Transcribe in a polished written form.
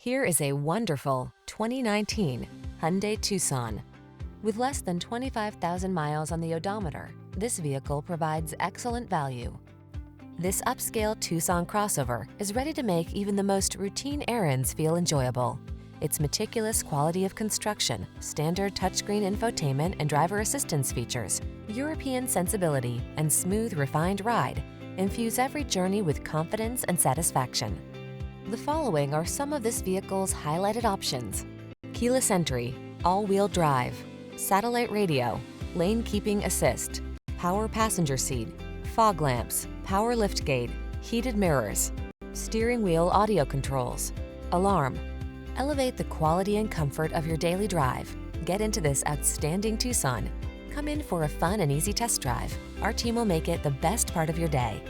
Here is a wonderful 2019 Hyundai Tucson. With less than 25,000 miles on the odometer, this vehicle provides excellent value. This upscale Tucson crossover is ready to make even the most routine errands feel enjoyable. Its meticulous quality of construction, standard touchscreen infotainment and driver assistance features, European sensibility, and smooth, refined ride infuse every journey with confidence and satisfaction. The following are some of this vehicle's highlighted options: keyless entry, all-wheel drive, satellite radio, lane keeping assist, power passenger seat, fog lamps, power liftgate, heated mirrors, steering wheel audio controls, alarm. Elevate the quality and comfort of your daily drive. Get into this outstanding Tucson. Come in for a fun and easy test drive. Our team will make it the best part of your day.